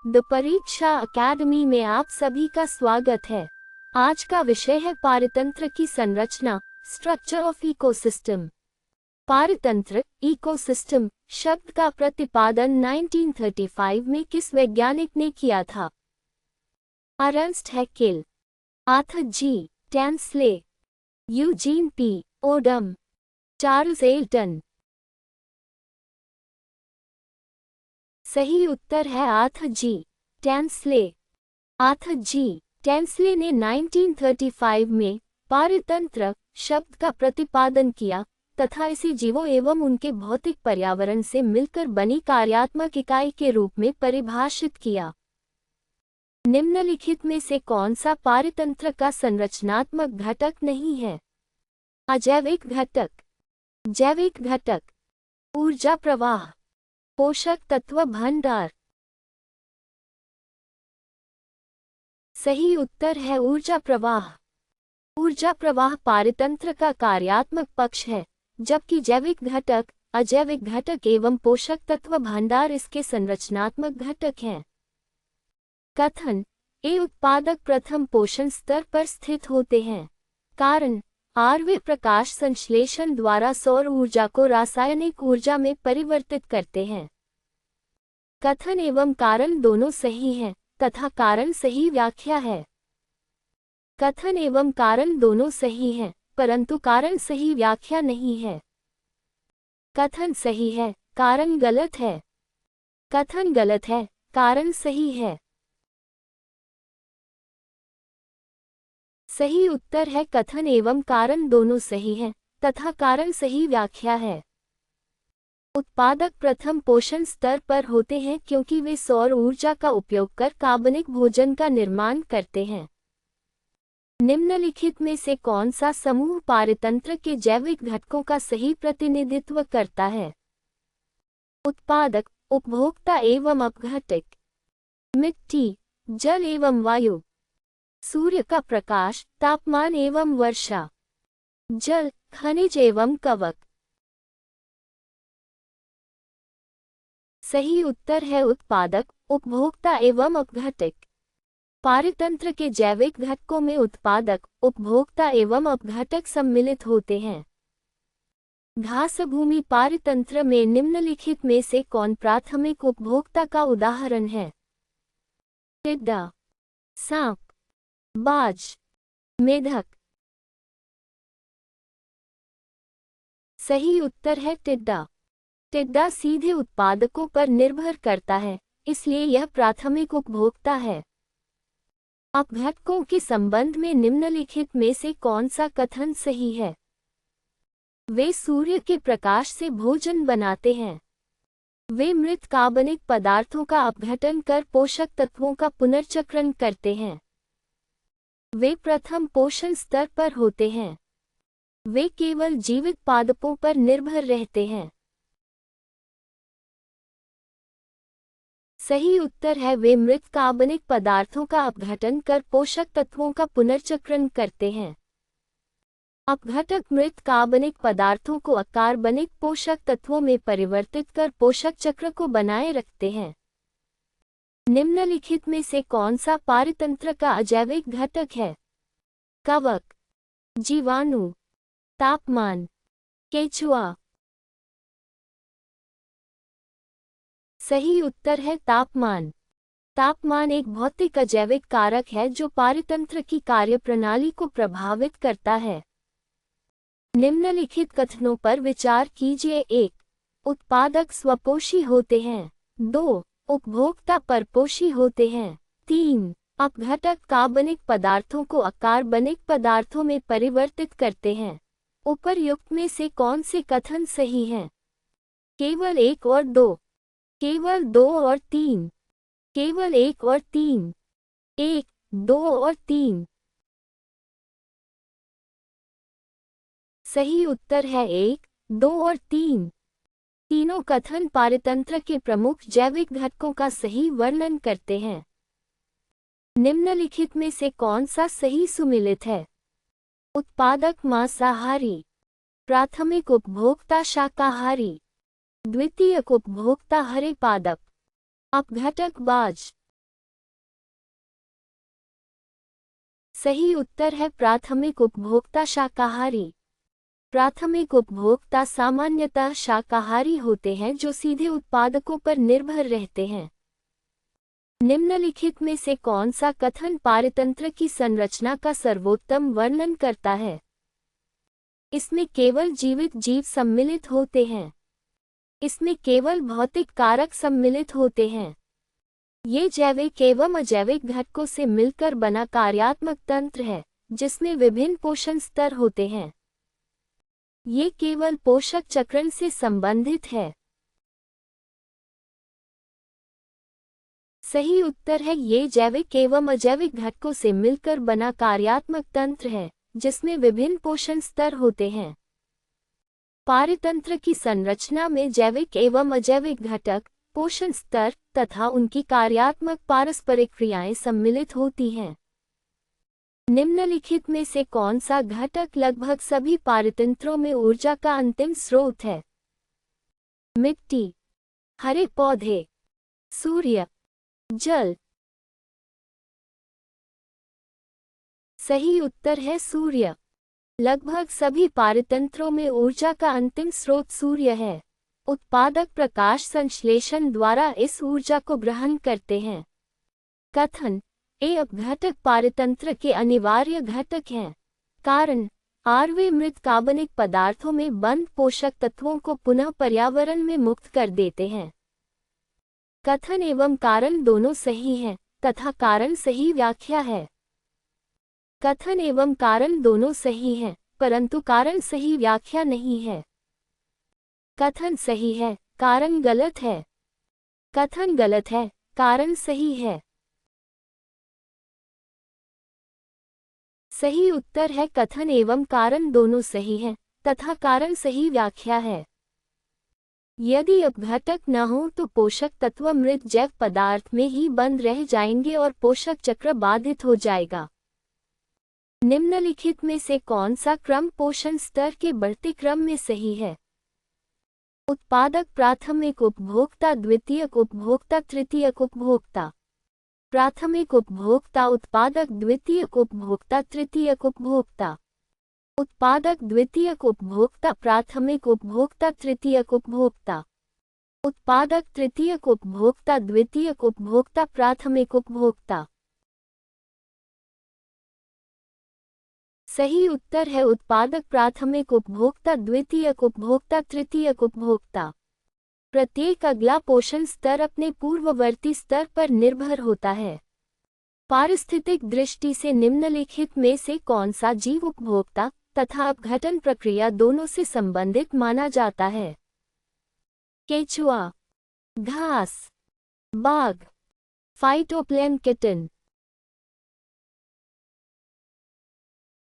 The परीक्षा academy में आप सभी का स्वागत है। आज का विषय है पारतंत्र की संरचना, स्ट्रक्चर ऑफ इकोसिस्टम। पारतंत्र, इकोसिस्टम शब्द का प्रतिपादन 1935 में किस वैज्ञानिक ने किया था? Ernst Haeckel, Arthur G Tansley, Eugene P Odum, Charles Elton. सही उत्तर है आर्थर जी टैंसले। आर्थर जी टैंसले ने 1935 में पारतंत्र शब्द का प्रतिपादन किया तथा इसे जीवों एवं उनके भौतिक पर्यावरण से मिलकर बनी कार्यात्मक इकाई के रूप में परिभाषित किया। निम्नलिखित में से कौन सा पारतंत्र का संरचनात्मक घटक नहीं है? अजैविक घटक, जैविक घटक, ऊर्जा प्रवाह, पोषक तत्व भंडार। सही उत्तर है ऊर्जा प्रवाह। ऊर्जा प्रवाह पारतंत्र का कार्यात्मक पक्ष है, जबकि जैविक घटक, अजैविक घटक एवं पोषक तत्व भंडार इसके संरचनात्मक घटक हैं। कथन: ए उत्पादक प्रथम पोषण स्तर पर स्थित होते हैं। कारण: वे प्रकाश संश्लेषण द्वारा सौर ऊर्जा को रासायनिक ऊर्जा में परिवर्तित करते हैं। कथन एवं कारण दोनों सही हैं तथा कारण सही व्याख्या है। कथन एवं कारण दोनों सही हैं, परंतु कारण सही व्याख्या नहीं है। कथन सही है, कारण गलत है। कथन गलत है, कारण सही है। सही उत्तर है कथन एवं कारण दोनों सही हैं तथा कारण सही व्याख्या है। उत्पादक प्रथम पोषण स्तर पर होते हैं क्योंकि वे सौर ऊर्जा का उपयोग कर कार्बनिक भोजन का निर्माण करते हैं। निम्नलिखित में से कौन सा समूह पारतंत्र के जैविक घटकों का सही प्रतिनिधित्व करता है? उत्पादक, उपभोक्ता एवं अपघटक, मिट्टी, जल एवं वायु, सूर्य का प्रकाश, तापमान एवं वर्षा, जल, खनिज एवं कवक। सही उत्तर है उत्पादक, उपभोक्ता एवं अपघटक। पारतंत्र के जैविक घटकों में उत्पादक, उपभोक्ता एवं अपघटक सम्मिलित होते हैं। घासभूमि पारतंत्र में निम्नलिखित में से कौन प्राथमिक उपभोक्ता का उदाहरण है? टिड्डा, सांप, बाज, मेढक। सही उत्तर है टिड्डा। टिड्डा सीधे उत्पादकों पर निर्भर करता है, इसलिए यह प्राथमिक उपभोक्ता है। अपघटकों के संबंध में निम्नलिखित में से कौन सा कथन सही है? वे सूर्य के प्रकाश से भोजन बनाते हैं। वे मृत कार्बनिक पदार्थों का अपघटन कर पोषक तत्वों का पुनर्चक्रण करते हैं। वे प्रथम पोषण स्तर पर होते हैं। वे केवल जीवित पादपों पर निर्भर रहते हैं। सही उत्तर है वे मृत कार्बनिक पदार्थों का अपघटन कर पोषक तत्वों का पुनर्चक्रण करते हैं। अपघटक मृत कार्बनिक पदार्थों को अकार्बनिक पोषक तत्वों में परिवर्तित कर पोषक चक्र को बनाए रखते हैं। निम्नलिखित में से कौन सा पारतंत्र का अजैविक घटक है? कवक, जीवाणु, तापमान, केंचुआ। सही उत्तर है तापमान। तापमान एक भौतिक अजैविक कारक है जो पारतंत्र की कार्यप्रणाली को प्रभावित करता है। निम्नलिखित कथनों पर विचार कीजिए। 1. उत्पादक स्वपोषी होते हैं। 2. उपभोक्ता परपोषी होते हैं। 3. अपघटक कार्बनिक पदार्थों को अकार्बनिक पदार्थों में परिवर्तित करते हैं। उपर्युक्त में से कौन से कथन सही हैं? केवल 1 और 2, केवल 2 और 3, केवल 1 और 3, 1, 2 और 3। सही उत्तर है 1, 2 और 3। तीनों कथन पारतंत्र के प्रमुख जैविक घटकों का सही वर्णन करते हैं। निम्नलिखित में से कौन सा सही सुमेलित है? उत्पादक मांसाहारी, प्राथमिक उपभोक्ता शाकाहारी, द्वितीयक उपभोक्ता हरे पादप, अपघटक बाज। सही उत्तर है प्राथमिक उपभोक्ता शाकाहारी। प्राथमिक उपभोक्ता सामान्यतः शाकाहारी होते हैं जो सीधे उत्पादकों पर निर्भर रहते हैं। निम्नलिखित में से कौन सा कथन पारतंत्र की संरचना का सर्वोत्तम वर्णन करता है? इसमें केवल जीवित जीव सम्मिलित होते हैं। इसमें केवल भौतिक कारक सम्मिलित होते हैं। ये जैविक एवं अजैविक घटकों से मिलकर बना कार्यात्मक तंत्र है जिसमें विभिन्न पोषण स्तर होते हैं। ये केवल पोषक चक्रण से संबंधित है। सही उत्तर है ये जैविक एवं अजैविक घटकों से मिलकर बना कार्यात्मक तंत्र है जिसमें विभिन्न पोषण स्तर होते हैं। पारतंत्र की संरचना में जैविक एवं अजैविक घटक, पोषण स्तर तथा उनकी कार्यात्मक पारस्परिक क्रियाएं सम्मिलित होती हैं। निम्नलिखित में से कौन सा घटक लगभग सभी पारतंत्रों में ऊर्जा का अंतिम स्रोत है? मिट्टी, हरे पौधे, सूर्य, जल। सही उत्तर है सूर्य। लगभग सभी पारतंत्रों में ऊर्जा का अंतिम स्रोत सूर्य है। उत्पादक प्रकाश संश्लेषण द्वारा इस ऊर्जा को ग्रहण करते हैं। कथन ए अपघटक पारतंत्र के अनिवार्य घटक हैं। कारण वे मृत कार्बनिक पदार्थों में बंद पोषक तत्वों को पुनः पर्यावरण में मुक्त कर देते हैं। कथन एवं कारण दोनों सही हैं तथा कारण सही व्याख्या है। कथन एवं कारण दोनों सही हैं परंतु कारण सही व्याख्या नहीं है। कथन सही है, कारण गलत है। कथन गलत है, कारण सही है। सही उत्तर है कथन एवं कारण दोनों सही हैं तथा कारण सही व्याख्या है। यदि अपघटक न हो तो पोषक तत्व मृत जैव पदार्थ में ही बंद रह जाएंगे और पोषक चक्र बाधित हो जाएगा। निम्नलिखित में से कौन सा क्रम पोषण स्तर के बढ़ते क्रम में सही है? उत्पादक प्राथमिक उपभोक्ता, द्वितीयक उपभोक्ता, तृतीयक उपभोक्ता। प्राथमिक उपभोक्ता, उत्पादक, द्वितीयक उपभोक्ता, तृतीयक उपभोक्ता। उत्पादक, द्वितीयक उपभोक्ता, प्राथमिक उपभोक्ता, तृतीयक उपभोक्ता। उत्पादक, तृतीयक उपभोक्ता, द्वितीयक उपभोक्ता, प्राथमिक उपभोक्ता। सही उत्तर है उत्पादक, प्राथमिक उपभोक्ता, द्वितीयक उपभोक्ता, तृतीयक उपभोक्ता। प्रत्येक अगला पोषण स्तर अपने पूर्ववर्ती स्तर पर निर्भर होता है। पारिस्थितिक दृष्टि से निम्नलिखित में से कौन सा जीव उपभोक्ता तथा अपघटन प्रक्रिया दोनों से संबंधित माना जाता है? केचुआ, घास, बाघ, फाइटोप्लैंक्टन।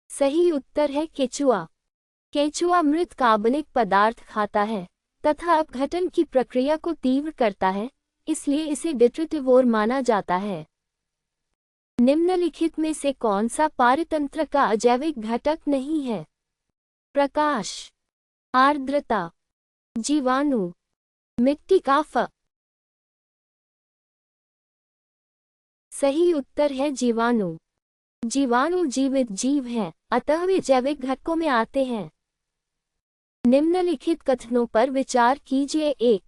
सही उत्तर है केचुआ। केचुआ मृत कार्बनिक पदार्थ खाता है तथा अपघटन की प्रक्रिया को तीव्र करता है, इसलिए इसे डिट्रिटिवोर माना जाता है। निम्नलिखित में से कौन सा पारतंत्र का अजैविक घटक नहीं है? प्रकाश, आर्द्रता, जीवाणु, मिट्टी का फ। सही उत्तर है जीवाणु। जीवाणु जीवित जीव हैं, अतः वे जैविक घटकों में आते हैं। निम्नलिखित कथनों पर विचार कीजिए। 1.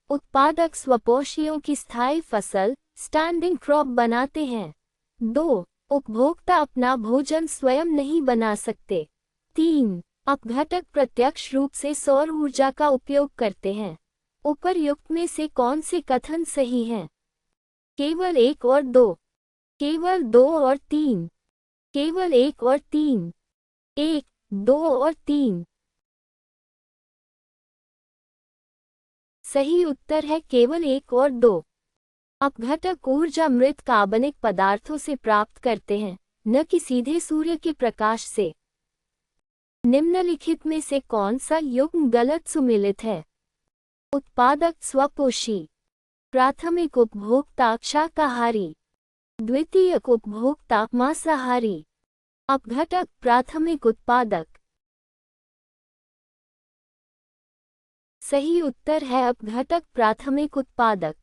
उत्पादक स्वपोषियों की स्थायी फसल स्टैंडिंग क्रॉप बनाते हैं। 2. उपभोक्ता अपना भोजन स्वयं नहीं बना सकते। 3. अपघटक प्रत्यक्ष रूप से सौर ऊर्जा का उपयोग करते हैं। उपर्युक्त में से कौन से कथन सही हैं? केवल 1 और 2, केवल 2 और 3, केवल 1 और 3, 1, 2 और 3। सही उत्तर है केवल 1 और 2। अपघटक ऊर्जा मृत कार्बनिक पदार्थों से प्राप्त करते हैं, न कि सीधे सूर्य के प्रकाश से। निम्नलिखित में से कौन सा युग्म गलत सुमेलित है? उत्पादक स्वपोषी, प्राथमिक उपभोक्ता शाकाहारी, द्वितीयक उपभोक्ता मांसाहारी, अपघटक प्राथमिक उत्पादक। सही उत्तर है अपघटक प्राथमिक उत्पादक।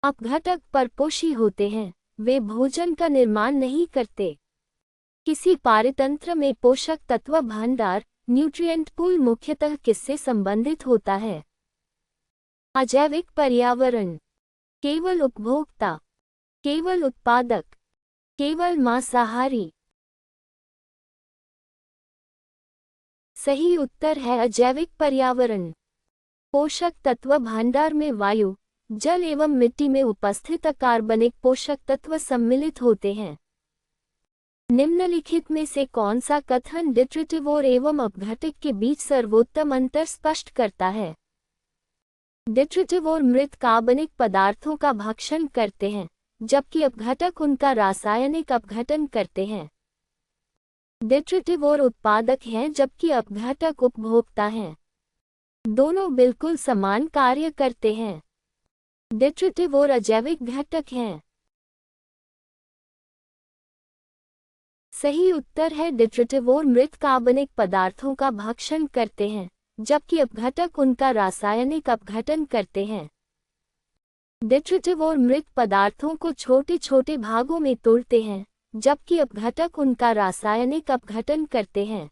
अपघटक परपोषी होते हैं, वे भोजन का निर्माण नहीं करते। किसी पारतंत्र में पोषक तत्व भंडार न्यूट्रिएंट पूल मुख्यतः किससे संबंधित होता है? अजैविक पर्यावरण, केवल उपभोक्ता, केवल उत्पादक, केवल मांसाहारी। सही उत्तर है अजैविक पर्यावरण। पोषक तत्व भंडार में वायु, जल एवं मिट्टी में उपस्थित अकार्बनिक पोषक तत्व सम्मिलित होते हैं। निम्नलिखित में से कौन सा कथन डिट्रिटिवोर एवं अपघटक के बीच सर्वोत्तम अंतर स्पष्ट करता है? डिट्रिटिवोर मृत कार्बनिक पदार्थों का भक्षण करते हैं, जबकि अपघटक उनका रासायनिक अपघटन करते हैं। डिट्रिटिवोर उत्पादक हैं जबकि अपघटक उपभोक्ता हैं। दोनों बिल्कुल समान कार्य करते हैं। डिट्रिटिवोर अजैविक घटक हैं। सही उत्तर है डिट्रिटिवोर मृत कार्बनिक पदार्थों का भक्षण करते हैं, जबकि अपघटक उनका रासायनिक अपघटन करते हैं। डिट्रिटिवोर मृत पदार्थों को छोटे छोटे भागों में तोड़ते हैं, जबकि अपघटक उनका रासायनिक अपघटन करते हैं।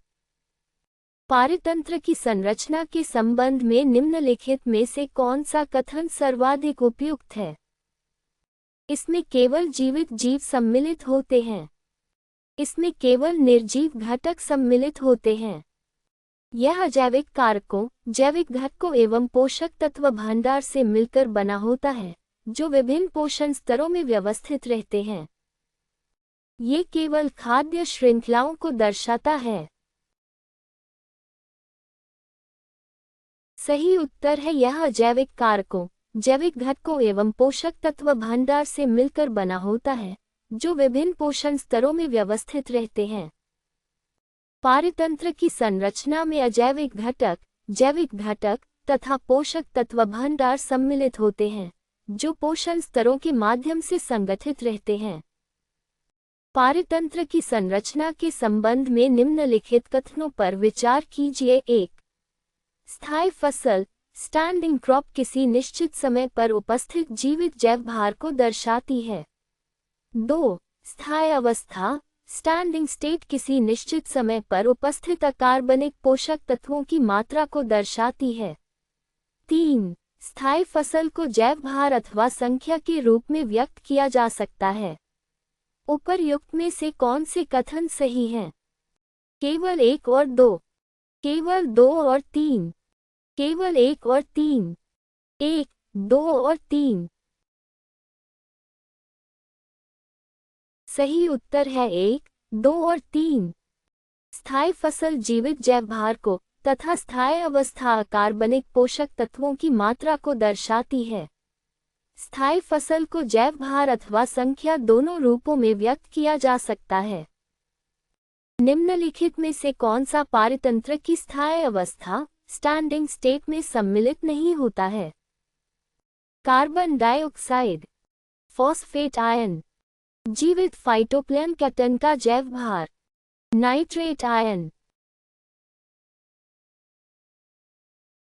पारतंत्र की संरचना के संबंध में निम्नलिखित में से कौन सा कथन सर्वाधिक उपयुक्त है? इसमें केवल जीवित जीव सम्मिलित होते हैं। इसमें केवल निर्जीव घटक सम्मिलित होते हैं। यह अजैविक कारकों, जैविक घटकों एवं पोषक तत्व भंडार से मिलकर बना होता है, जो विभिन्न पोषण स्तरों में व्यवस्थित रहते हैं। ये केवल खाद्य श्रृंखलाओं को दर्शाता है। सही उत्तर है यह अजैविक कारकों, जैविक घटकों एवं पोषक तत्व भंडार से मिलकर बना होता है, जो विभिन्न पोषण स्तरों में व्यवस्थित रहते हैं। पारतंत्र की संरचना में अजैविक घटक, जैविक घटक तथा पोषक तत्व भंडार सम्मिलित होते हैं, जो पोषण स्तरों के माध्यम से संगठित रहते हैं। पारतंत्र की संरचना के संबंध में निम्नलिखित कथनों पर विचार कीजिए। 1. स्थायी फसल स्टैंडिंग क्रॉप किसी निश्चित समय पर उपस्थित जीवित जैव भार को दर्शाती है। 2. स्थायी अवस्था स्टैंडिंग स्टेट किसी निश्चित समय पर उपस्थित अकार्बनिक पोषक तत्वों की मात्रा को दर्शाती है। 3. स्थायी फसल को जैव भार अथवा संख्या के रूप में व्यक्त किया जा सकता है। उपर्युक्त में से कौन से कथन सही हैं? केवल 1 और 2, केवल 2 और 3, केवल 1 और 3, 1, 2 और 3। सही उत्तर है 1, 2 और 3। स्थायी फसल जीवित जैव भार को तथा स्थायी अवस्था अकार्बनिक पोषक तत्वों की मात्रा को दर्शाती है। स्थायी फसल को जैव भार अथवा संख्या दोनों रूपों में व्यक्त किया जा सकता है। निम्नलिखित में से कौन सा पारतंत्र की स्थायी अवस्था स्टैंडिंग स्टेट में सम्मिलित नहीं होता है? कार्बन डाइऑक्साइड, फॉस्फेट आयन, जीवित फाइटोप्लैंक्टन का जैव भार, नाइट्रेट आयन।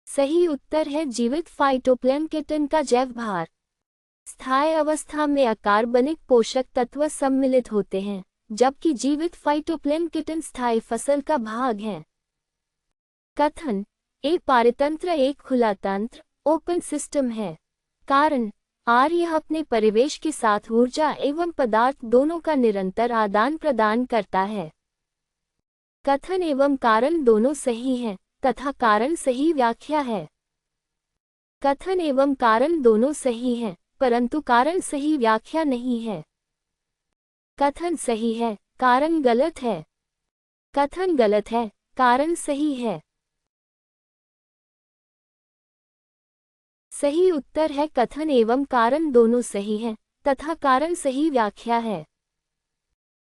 सही उत्तर है जीवित फाइटोप्लैंक्टन का जैव भार। स्थायी अवस्था में अकार्बनिक पोषक तत्व सम्मिलित होते हैं, जबकि जीवित फाइटोप्लैंक्टन स्थायी फसल का भाग है। कथन ए पारतंत्र एक खुला तंत्र ओपन सिस्टम है। कारण यह अपने परिवेश के साथ ऊर्जा एवं पदार्थ दोनों का निरंतर आदान प्रदान करता है। कथन एवं कारण दोनों सही हैं तथा कारण सही व्याख्या है। कथन एवं कारण दोनों सही हैं, परंतु कारण सही व्याख्या नहीं है। कथन सही है, कारण गलत है। कथन गलत है, कारण सही है। सही उत्तर है कथन एवं कारण दोनों सही हैं तथा कारण सही व्याख्या है।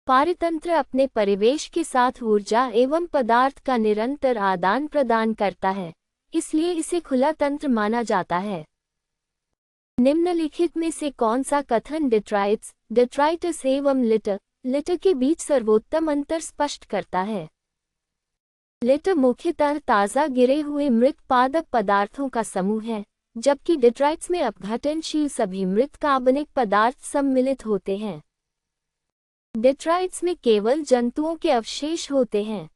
पारतंत्र अपने परिवेश के साथ ऊर्जा एवं पदार्थ का निरंतर आदान प्रदान करता है, इसलिए इसे खुला तंत्र माना जाता है। निम्नलिखित में से कौन सा कथन डिट्राइटस एवं लिटर के बीच सर्वोत्तम अंतर स्पष्ट करता है? लिटर मुख्यतः ताज़ा गिरे हुए मृत पादप पदार्थों का समूह है, जबकि डिट्राइट्स में अपघटनशील सभी मृत कार्बनिक पदार्थ सम्मिलित होते हैं। डिट्राइट्स में केवल जंतुओं के अवशेष होते हैं।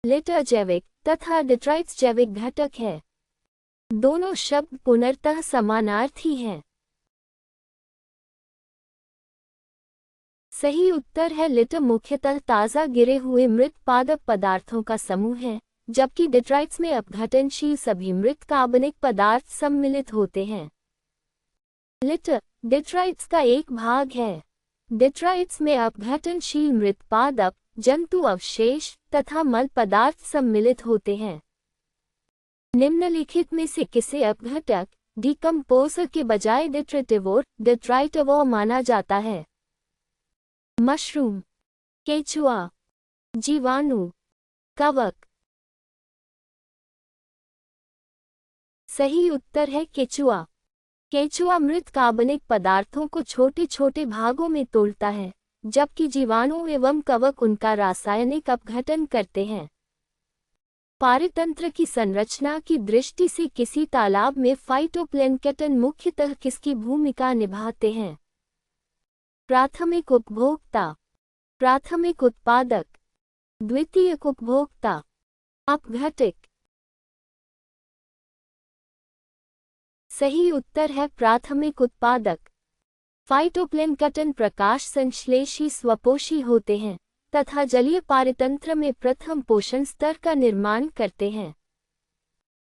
लिटर जैविक तथा डिट्राइट्स जैविक घटक है। दोनों शब्द पुनर्तः समानार्थी हैं। सही उत्तर है लिटर मुख्यतः ताज़ा गिरे हुए मृत पादप पदार्थों का समूह है, जबकि डिट्राइट्स में अपघटनशील सभी मृत कार्बनिक पदार्थ सम्मिलित होते हैं। लिटर डिट्राइट्स का एक भाग है। डिट्राइट्स में अपघटनशील मृत पादप, जंतु अवशेष तथा मल पदार्थ सम्मिलित होते हैं। निम्नलिखित में से किसे अपघटक डिकम्पोजर के बजाय डिट्राइटिवोर माना जाता है? मशरूम, केचुआ, जीवाणु, कवक। सही उत्तर है केचुआ। केचुआ मृत कार्बनिक पदार्थों को छोटे छोटे भागों में तोड़ता है, जबकि जीवाणु एवं कवक उनका रासायनिक अपघटन करते हैं। पारितंत्र की संरचना की दृष्टि से किसी तालाब में फाइटोप्लैंक्टन मुख्यतः किसकी भूमिका निभाते हैं? प्राथमिक उपभोक्ता, प्राथमिक उत्पादक, द्वितीयक उपभोक्ता, अपघटक। सही उत्तर है प्राथमिक उत्पादक। फाइटोप्लैंक्टन प्रकाश संश्लेषी स्वपोषी होते हैं तथा जलीय पारितंत्र में प्रथम पोषण स्तर का निर्माण करते हैं।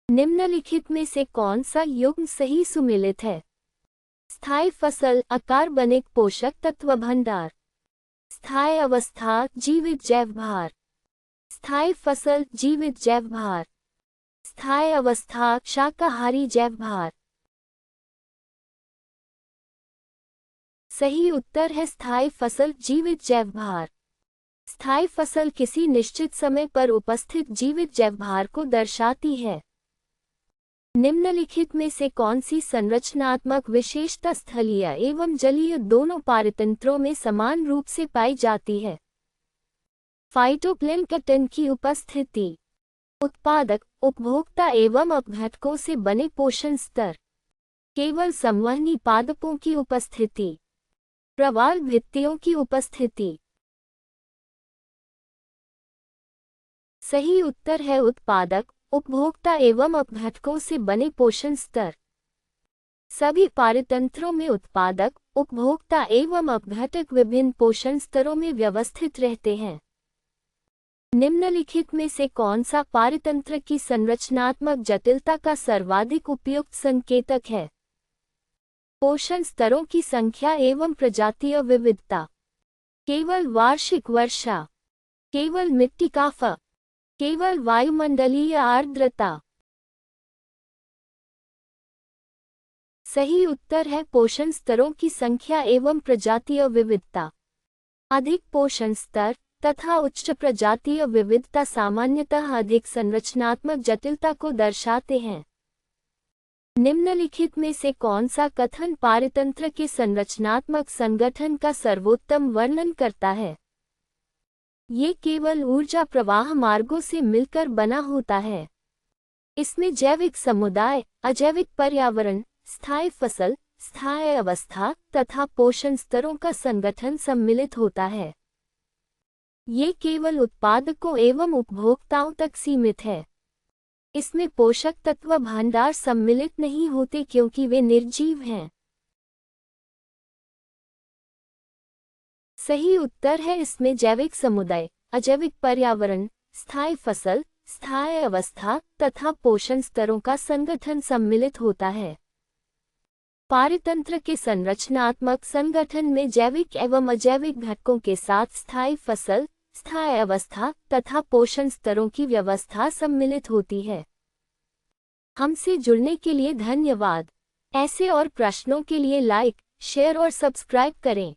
निम्नलिखित में से कौन सा युग्म सही सुमेलित है? स्थायी फसल अकार्बनिक पोषक तत्व भंडार, स्थायी अवस्था जीवित जैव भार, स्थायी फसल जीवित जैव भार, स्थायी अवस्था शाकाहारी जैव भार। सही उत्तर है स्थायी फसल जीवित जैव भार। स्थायी फसल किसी निश्चित समय पर उपस्थित जीवित जैव भार को दर्शाती है। निम्नलिखित में से कौन सी संरचनात्मक विशेषता स्थलीय एवं जलीय दोनों पारितंत्रों में समान रूप से पाई जाती है? फाइटोप्लैंक्टन की उपस्थिति, उत्पादक, उपभोक्ता एवं अपघटकों से बने पोषण स्तर, केवल संवहनी पादपों की उपस्थिति, प्रवाल भित्तियों की उपस्थिति। सही उत्तर है उत्पादक, उपभोक्ता एवं अपघटकों से बने पोषण स्तर। सभी पारितंत्रों में उत्पादक, उपभोक्ता एवं अपघटक विभिन्न पोषण स्तरों में व्यवस्थित रहते हैं। निम्नलिखित में से कौन सा पारितंत्र की संरचनात्मक जटिलता का सर्वाधिक उपयुक्त संकेतक है? पोषण स्तरों की संख्या एवं प्रजातीय विविधता, केवल वार्षिक वर्षा, केवल मिट्टी का फ, केवल वायुमंडलीय आर्द्रता। सही उत्तर है पोषण स्तरों की संख्या एवं प्रजातीय विविधता। अधिक पोषण स्तर तथा उच्च प्रजातीय विविधता सामान्यतः अधिक संरचनात्मक जटिलता को दर्शाते हैं। निम्नलिखित में से कौन सा कथन पारितंत्र के संरचनात्मक संगठन का सर्वोत्तम वर्णन करता है? ये केवल ऊर्जा प्रवाह मार्गों से मिलकर बना होता है। इसमें जैविक समुदाय, अजैविक पर्यावरण, स्थायी फसल, स्थायी अवस्था तथा पोषण स्तरों का संगठन सम्मिलित होता है। ये केवल उत्पादकों एवं उपभोक्ताओं तक सीमित है। इसमें पोषक तत्व भंडार सम्मिलित नहीं होते क्योंकि वे निर्जीव हैं। सही उत्तर है इसमें जैविक समुदाय, अजैविक पर्यावरण, स्थायी फसल, स्थायी अवस्था तथा पोषण स्तरों का संगठन सम्मिलित होता है। पारितंत्र के संरचनात्मक संगठन में जैविक एवं अजैविक घटकों के साथ स्थायी फसल, स्थायी अवस्था तथा पोषण स्तरों की व्यवस्था सम्मिलित होती है। हमसे जुड़ने के लिए धन्यवाद। ऐसे और प्रश्नों के लिए लाइक, शेयर और सब्सक्राइब करें।